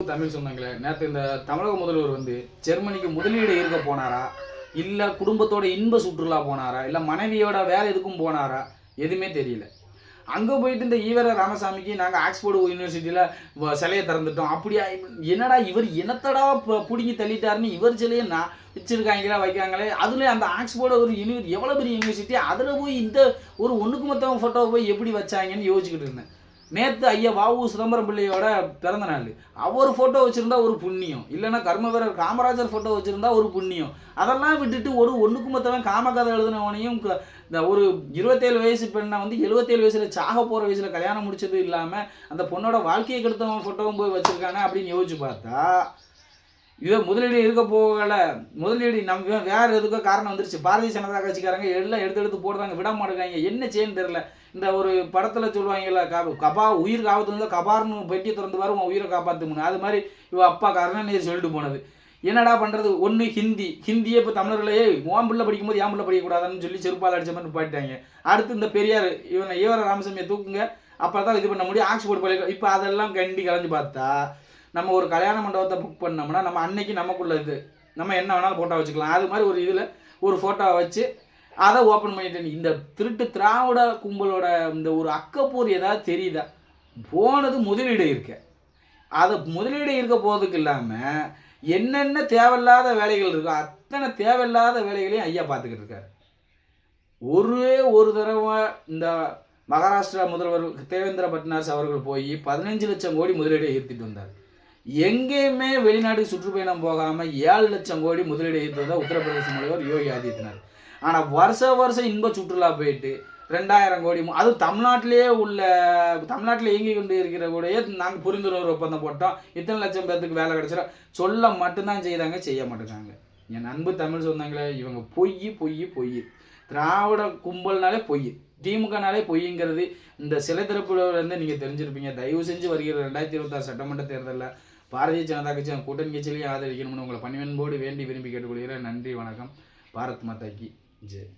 தமிழ் சொன்னாங்களே நேற்று இந்த தமிழக முதல்வர் வந்து ஜெர்மனிக்கு முதலீடு இருக்க போனாரா, இல்லை குடும்பத்தோட இன்ப சுற்றுலா போனாரா, இல்லை மனைவியோட வேலை எதுக்கும் போனாரா, எதுவுமே தெரியல. அங்கே போயிட்டு இந்த ஈவர ராமசாமிக்கு நாங்கள் ஆக்ஸ்போர்டு யூனிவர்சிட்டியில் சிலையை திறந்துட்டோம். அப்படியா என்னடா இவர் என்னத்தடா பிடுங்கி தள்ளிட்டாருன்னு இவர் சிலையை நான் வச்சுருக்காங்களா வைக்காங்களே. அதுலேயே அந்த ஆக்ஸ்போர்டு ஒரு எவ்வளோ பெரிய யூனிவர்சிட்டி, அதில் போய் இந்த ஒரு ஒன்றுக்கு மொத்தம் ஃபோட்டோவை போய் எப்படி வச்சாங்கன்னு யோசிச்சுக்கிட்டு இருந்தேன். நேற்று ஐயா வாவு சிதம்பரம் பிள்ளையோட பிறந்த நாள், அவர் ஃபோட்டோ வச்சுருந்தா ஒரு புண்ணியம், இல்லைன்னா கர்மவீரர் காமராஜர் ஃபோட்டோ வச்சுருந்தா ஒரு புண்ணியம். அதெல்லாம் விட்டுட்டு ஒன்றுக்கு மொத்தவன் காமகதை எழுதினவனையும் இந்த ஒரு 27 வயசு பெண்ணை வந்து 77 வயசில் சாக போகிற வயசில் கல்யாணம் முடிச்சது இல்லாமல் அந்த பொண்ணோட வாழ்க்கையை கெடுத்தவன் ஃபோட்டோவும் போய் வச்சுருக்கானே அப்படின்னு யோசிச்சு பார்த்தா, இவன் முதலீடு இருக்க போகலை. முதலீடு நம்ம வேறு எதுக்கோ காரணம் வந்துருச்சு. பாரதிய ஜனதா கட்சிக்காரங்க எல்லாம் எடுத்து போடுறாங்க, விட மாட்டேங்காங்க. என்ன செய்யன்னு தெரில. இந்த ஒரு படத்தில் சொல்லுவாங்கல்ல, கபா உயிருக்கு ஆபத்து இருந்தால் கபார்னு பெட்டியை திறந்து வரும் உயிரை காப்பாற்றுமுன்னு, அது மாதிரி இவன் அப்பா கருணாநிதி சொல்லிட்டு போனது. என்னடா பண்ணுறது, ஒன்று ஹிந்தியே இப்போ தமிழர்களே உன் பிள்ளை படிக்கும்போது என் பிள்ளை படிக்கக்கூடாதுன்னு சொல்லி செருப்பால் அடித்த மாதிரி பாட்டாங்க. அடுத்து இந்த பெரியார் ஈவர ராமசாமியை தூக்குங்க, அப்போ தான் இது பண்ண முடியும், ஆக்ஸ்போர்ட் பள்ளி. இப்போ அதெல்லாம் கலைஞ்சு பார்த்தா நம்ம ஒரு கல்யாண மண்டபத்தை புக் பண்ணோம்னா நம்ம அன்னைக்கு நமக்குள்ள இது நம்ம என்ன வேணாலும் ஃபோட்டோ வச்சுக்கலாம். அது மாதிரி ஒரு இதில் ஒரு ஃபோட்டோவை வச்சு அதை ஓப்பன் பண்ணிட்டு இந்த திருட்டு திராவிட கும்பலோட இந்த ஒரு அக்கப்பூர் ஏதாவது தெரியுதா? போனது முதலீடு இருக்க, அதை முதலீடு இருக்க போகிறதுக்கு இல்லாமல் என்னென்ன தேவையில்லாத வேலைகள் இருக்கோ அத்தனை தேவையில்லாத வேலைகளையும் ஐயா பார்த்துக்கிட்டு இருக்காரு. ஒரு தடவை இந்த மகாராஷ்டிரா முதல்வர் தேவேந்திர பட்னாஸ் அவர்கள் போய் 15 லட்சம் கோடி முதலீடை ஈர்த்திட்டு வந்தார். எங்கேயுமே வெளிநாட்டுக்கு சுற்றுப்பயணம் போகாமல் 7 லட்சம் கோடி முதலீடு ஈர்த்ததாக உத்தரப்பிரதேச முதல்வர் யோகி ஆதித்யநாத். ஆனால் வருஷம் இன்ப சுற்றுலா போயிட்டு 2000 கோடி, அதுவும் தமிழ்நாட்டில் இயங்கி கொண்டு இருக்கிற கூடயே நாங்கள் புரிந்துணர்வு ஒப்பந்தம் போட்டோம், இத்தனை லட்சம் பேர்த்துக்கு வேலை கிடைச்சிடும் சொல்ல மட்டும்தான் செய்கிறாங்க, செய்ய மாட்டேங்காங்க. என் அன்பு தமிழ் சொந்தங்களே, இவங்க பொய். திராவிட கும்பல்னாலே பொய், திமுகனாலே பொய்ங்கிறது இந்த சிலை திறப்புலேருந்து நீங்கள் தெரிஞ்சிருப்பீங்க. தயவு செஞ்சு வருகிற 2026 சட்டமன்ற தேர்தலில் பாரதிய ஜனதா கட்சி கூட்டணி கட்சியிலேயே ஆதரிக்கணும்னு உங்களை பணிவன்போடு வேண்டி விரும்பி கேட்டுக்கொள்கிறேன். நன்றி, வணக்கம். பாரத் மாதா கி ஜெய்.